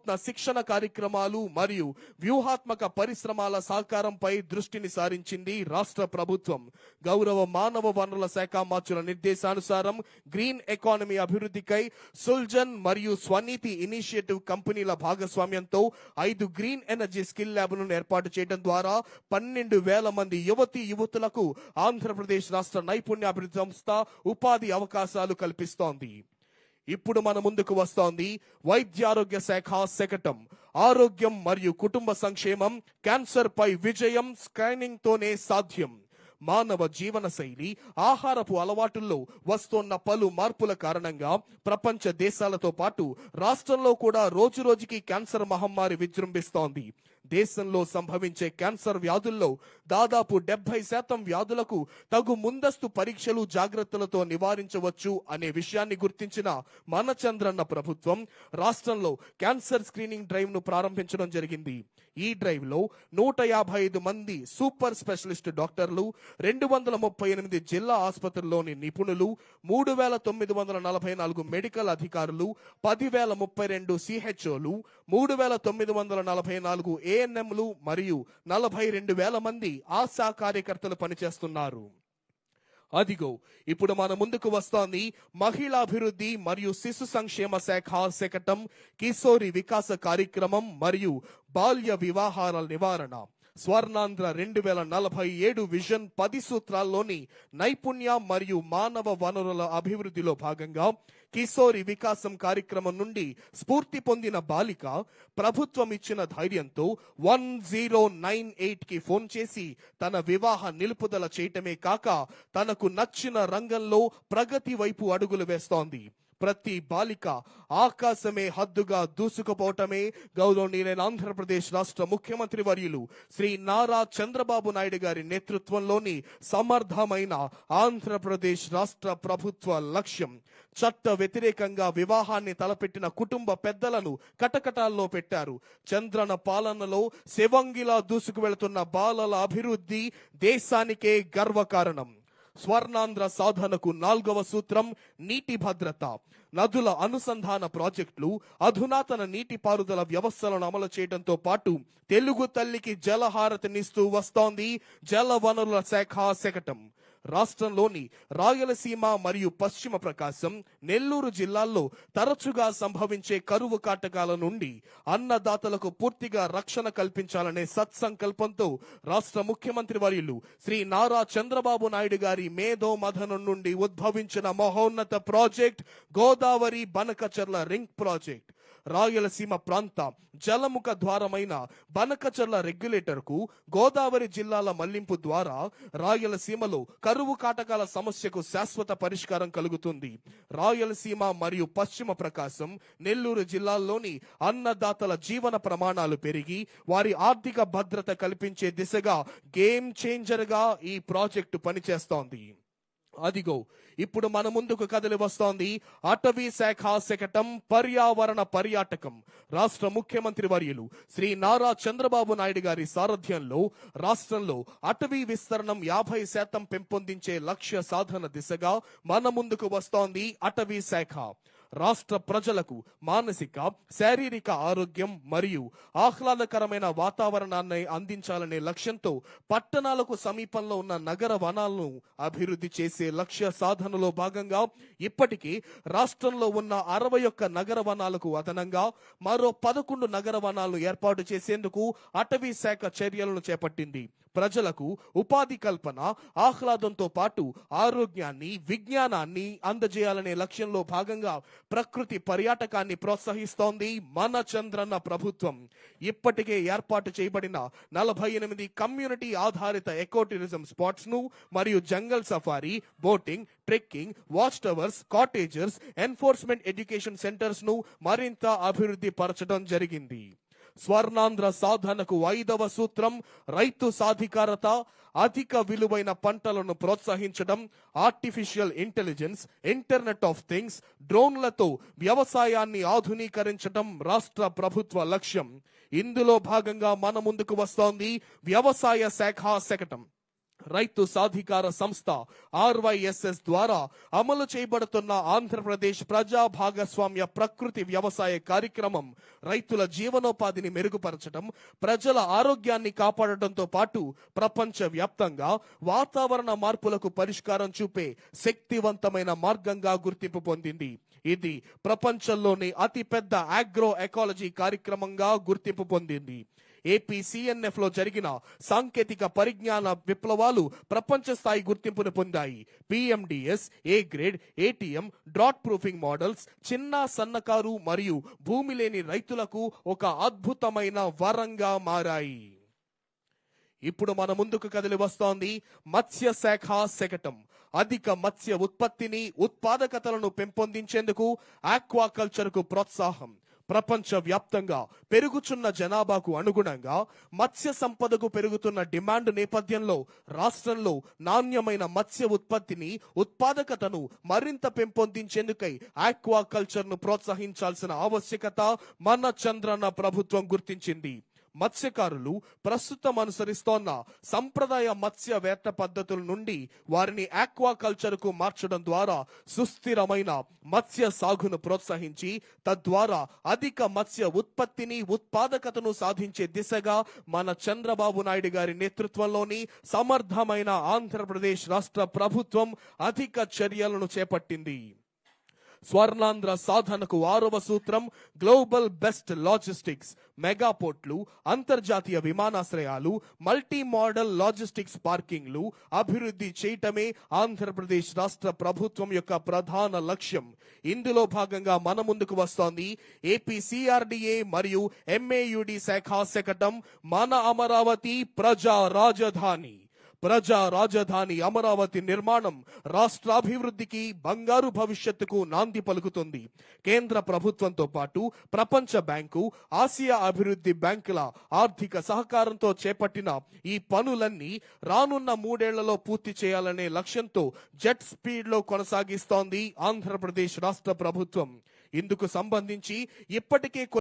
వినూత్న శిక్షణ కార్యక్రమాలు మరియు వ్యూహాత్మక పరిశ్రమల సహకారంపై దృష్టిని సారించింది రాష్ట్ర ప్రభుత్వం. గౌరవ మానవ వనరుల శాఖ మంత్రుల నిర్దేశానుసారం గ్రీన్ ఎకానమీ అభివృద్ధికై సుల్జన్ మరియు స్వనీతి ఇనిషియేటివ్ కంపెనీల భాగస్వామ్యంతో 5 గ్రీన్ ఎనర్జీ స్కిల్ ల్యాబ్లను ఏర్పాటు చేయడం ద్వారా 12,000 మంది యువతులకు ఆంధ్రప్రదేశ్ రాష్ట్ర నైపుణ్యాభివృద్ధి సంస్థ ఉపాధి అవకాశాలు కల్పిస్తోంది. ఇప్పుడు మన ముందుకు వస్తోంది వైద్యారోగ్య శాఖ శకటం. ఆరోగ్యం మరియు కుటుంబ సంక్షేమం, క్యాన్సర్ పై విజయం స్క్రీనింగ్ తోనే సాధ్యం. మానవ జీవన శైలి, ఆహారపు అలవాటుల్లో వస్తోన్న పలు మార్పుల కారణంగా ప్రపంచ దేశాలతో పాటు రాష్ట్రంలో కూడా రోజురోజుకి క్యాన్సర్ మహమ్మారి విజృంభిస్తోంది. దేశంలో సంభవించే క్యాన్సర్ వ్యాధుల్లో దాదాపు 70% వ్యాధులకు తగు ముందస్తు పరీక్షలు జాగ్రత్తలతో నివారించవచ్చు అనే విషయాన్ని గుర్తించిన మన చంద్రన్న ప్రభుత్వం రాష్ట్రంలో క్యాన్సర్ స్క్రీనింగ్ డ్రైవ్ ను ప్రారంభించడం జరిగింది. ఈ డ్రైవ్ లో 155 మంది సూపర్ స్పెషలిస్ట్ డాక్టర్లు, 238 జిల్లా ఆసుపత్రుల్లోని నిపుణులు, 3,944 మెడికల్ అధికారులు, 10,032 సిహెచ్ఓలు, 3,944 ఏఎన్ఎంలు మరియు 42,000 మంది ఆశా కార్యకర్తలు పనిచేస్తున్నారు. అదిగో ఇప్పుడు మన ముందుకు వస్తోంది మహిళాభివృద్ధి మరియు శిశు సంక్షేమ శాఖ శకటం, కిశోరి వికాస కార్యక్రమం మరియు బాల్య వివాహాల నివారణ. స్వర్ణాంధ్ర 2047 విజన్ 10 సూత్రాల్లోని నైపుణ్య మరియు మానవ వనరుల అభివృద్ధిలో భాగంగా కిశోరి వికాసం కార్యక్రమం నుండి స్ఫూర్తి పొందిన బాలిక ప్రభుత్వం ఇచ్చిన ధైర్యంతో 1098 కి ఫోన్ చేసి తన వివాహ నిలుపుదల చేయటమే కాక తనకు నచ్చిన రంగంలో ప్రగతి వైపు అడుగులు వేస్తోంది. ప్రతి బాలిక ఆకాశమే హద్దుగా దూసుకుపోవటమే గౌరవనీయులైన ఆంధ్రప్రదేశ్ రాష్ట్ర ముఖ్యమంత్రి వర్యులు శ్రీ నారా చంద్రబాబు నాయుడు గారి నేతృత్వంలోని సమర్థమైన ఆంధ్రప్రదేశ్ రాష్ట్ర ప్రభుత్వ లక్ష్యం. చట్ట వ్యతిరేకంగా వివాహాన్ని తలపెట్టిన కుటుంబ పెద్దలను కటకటాల్లో పెట్టారు. చంద్రన పాలనలో శివంగిలా దూసుకు వెళుతున్న బాలల అభివృద్ధి దేశానికే గర్వకారణం. స్వర్ణాంధ్ర సాధనకు 4వ సూత్రం నీటి భద్రత. నదుల అనుసంధాన ప్రాజెక్టులు, అధునాతన నీటిపారుదల వ్యవస్థలను అమలు చేయడంతో పాటు తెలుగు తల్లికి జలహారతినిస్తూ వస్తోంది జల వనరుల శాఖ శకటం. రాష్ట్రంలోని రాయలసీమ మరియు పశ్చిమ ప్రకాశం, నెల్లూరు జిల్లాల్లో తరచుగా సంభవించే కరువు కాటకాల నుండి అన్నదాతలకు పూర్తిగా రక్షణ కల్పించాలనే సత్సంకల్పంతో రాష్ట్ర ముఖ్యమంత్రి వర్యులు శ్రీ నారా చంద్రబాబు నాయుడు గారి మేధో మథనం నుండి ఉద్భవించిన మహోన్నత project Godavari Banakacherla ring project. Rayalaseema ప్రాంత జలముఖ ద్వారమైన బనకచర్ల రెగ్యులేటర్ కు గోదావరి జిల్లాల మళ్లింపు ద్వారా రాయలసీమలో కరువు కాటకాల సమస్యకు శాశ్వత పరిష్కారం కలుగుతుంది. రాయలసీమ మరియు పశ్చిమ ప్రకాశం, నెల్లూరు జిల్లాల్లోని అన్నదాతల జీవన ప్రమాణాలు పెరిగి వారి ఆర్థిక భద్రత కల్పించే దిశగా గేమ్ చేంజర్ గా ఈ ప్రాజెక్టు పనిచేస్తోంది. అదిగో ఇప్పుడు మన ముందుకు కదిలి వస్తోంది అటవీ శాఖ శకటం, పర్యావరణ పర్యాటకం. రాష్ట్ర ముఖ్యమంత్రి వర్యులు శ్రీ నారా చంద్రబాబు నాయుడు గారి సారథ్యంలో రాష్ట్రంలో అటవీ విస్తరణం 50% పెంపొందించే లక్ష్య సాధన దిశగా మన ముందుకు వస్తోంది అటవీ శాఖ. రాష్ట్ర ప్రజలకు మానసిక, శారీరక ఆరోగ్యం మరియు ఆహ్లాదకరమైన వాతావరణాన్ని అందించాలనే లక్ష్యంతో పట్టణాలకు సమీపంలో ఉన్న నగర వనాలను అభివృద్ధి చేసే లక్ష్య సాధనలో భాగంగా ఇప్పటికీ రాష్ట్రంలో ఉన్న 61 నగర వనాలకు అదనంగా మరో 11 నగర వనాలను ఏర్పాటు చేసేందుకు అటవీ శాఖ చర్యలను చేపట్టింది. ప్రజలకు ఉపాధి కల్పన, ఆహ్లాదంతో పాటు ఆరోగ్యాన్ని, విజ్ఞానాన్ని అందజేయాలనే లక్ష్యంలో భాగంగా ప్రకృతి పర్యాటకాన్ని ప్రోత్సహిస్తోంది మన చంద్రన్న ప్రభుత్వం. ఇప్పటికే ఏర్పాటు చేయబడిన 48 కమ్యూనిటీ ఆధారిత ఎకో టూరిజం స్పాట్స్ ను మరియు jungle safari, boating, trekking, watch towers, cottages, enforcement education centres ను మరింత అభివృద్ధి పరచడం జరిగింది. స్వర్ణాంధ్ర సాధనకు 5వ సూత్రం రైతు సాధికారత. అధిక విలువైన పంటలను ప్రోత్సహించడం, artificial intelligence, internet of things, డ్రోన్లతో వ్యవసాయాన్ని ఆధునీకరించడం రాష్ట్ర ప్రభుత్వ లక్ష్యం. ఇందులో భాగంగా మన ముందుకు వస్తోంది వ్యవసాయ శాఖ శకటం. రైతు సాధికార సంస్థ RYSS ద్వారా అమలు చేయబడుతున్న ఆంధ్రప్రదేశ్ ప్రజా భాగస్వామ్య ప్రకృతి వ్యవసాయ కార్యక్రమం రైతుల జీవనోపాధిని మెరుగుపరచడం, ప్రజల ఆరోగ్యాన్ని కాపాడటంతో పాటు ప్రపంచ వ్యాప్తంగా వాతావరణ మార్పులకు పరిష్కారం చూపే శక్తివంతమైన మార్గంగా గుర్తింపు పొందింది. ఇది ప్రపంచంలోని అతిపెద్ద ఆగ్రో ఎకాలజీ కార్యక్రమంగా గుర్తింపు పొందింది. ఏపీ CNF లో జరిగిన సాంకేతిక పరిజ్ఞాన విప్లవాలు ప్రపంచ స్థాయి గుర్తింపును పొందాయి. PMDS, A grade, ATM, drought proofing models చిన్న సన్నకారు మరియు భూమి లేని రైతులకు ఒక అద్భుతమైన వరంగా మారాయి. ఇప్పుడు మన ముందుకు కదిలి వస్తోంది మత్స్య శాఖ శకటం. అధిక మత్స్య ఉత్పత్తిని, ఉత్పాదకతలను పెంపొందించేందుకు ఆక్వాకల్చర్ కు ప్రోత్సాహం. ప్రపంచ వ్యాప్తంగా పెరుగుచున్న జనాభాకు అనుగుణంగా మత్స్య సంపదకు పెరుగుతున్న డిమాండ్ నేపథ్యంలో రాష్ట్రంలో నాణ్యమైన మత్స్య ఉత్పత్తిని, ఉత్పాదకతను మరింత పెంపొందించేందుకై ఆక్వాకల్చర్ ను ప్రోత్సహించాల్సిన ఆవశ్యకత మన చంద్రన్న ప్రభుత్వం గుర్తించింది. మత్స్యకారులు ప్రస్తుతం అనుసరిస్తోన్న సంప్రదాయ మత్స్య వేట పద్ధతుల నుండి వారిని ఆక్వాకల్చర్ కు మార్చడం ద్వారా సుస్థిరమైన మత్స్య సాగును ప్రోత్సహించి తద్వారా అధిక మత్స్య ఉత్పత్తిని, ఉత్పాదకతను సాధించే దిశగా మన చంద్రబాబు నాయుడు గారి నేతృత్వంలోని సమర్థమైన ఆంధ్రప్రదేశ్ రాష్ట్ర ప్రభుత్వం అధిక చర్యలను చేపట్టింది. స్వర్ణాంధ్ర సాధనకు 6వ సూత్రం గ్లోబల్ బెస్ట్ లాజిస్టిక్స్. మెగా పోర్ట్లు, అంతర్జాతీయ విమానాశ్రయాలు, మల్టీ మోడల్ లాజిస్టిక్స్ పార్కింగ్లు అభివృద్ధి చేయటమే ఆంధ్రప్రదేశ్ రాష్ట్ర ప్రభుత్వం యొక్క ప్రధాన లక్ష్యం. ఇందులో భాగంగా మన ముందుకు వస్తోంది ఏపీ CRDA మరియు MAUD శాఖా శకటం మన అమరావతి ప్రజా రాజధాని. ప్రజా రాజధాని అమరావతి నిర్మాణం రాష్ట్రాభివృద్ధికి, బంగారు భవిష్యత్తుకు నాంది పలుకుతుంది. కేంద్ర ప్రభుత్వంతో పాటు ప్రపంచ బ్యాంకు, ఆసియా అభివృద్ధి బ్యాంకుల ఆర్థిక సహకారంతో చేపట్టిన ఈ పనులన్నీ రానున్న 3 ఏళ్లలో పూర్తి చేయాలనే లక్ష్యంతో జెట్ స్పీడ్ లో కొనసాగిస్తోంది ఆంధ్రప్రదేశ్ రాష్ట్ర ప్రభుత్వం. ఇందుకు సంబంధించి ఇప్పటికే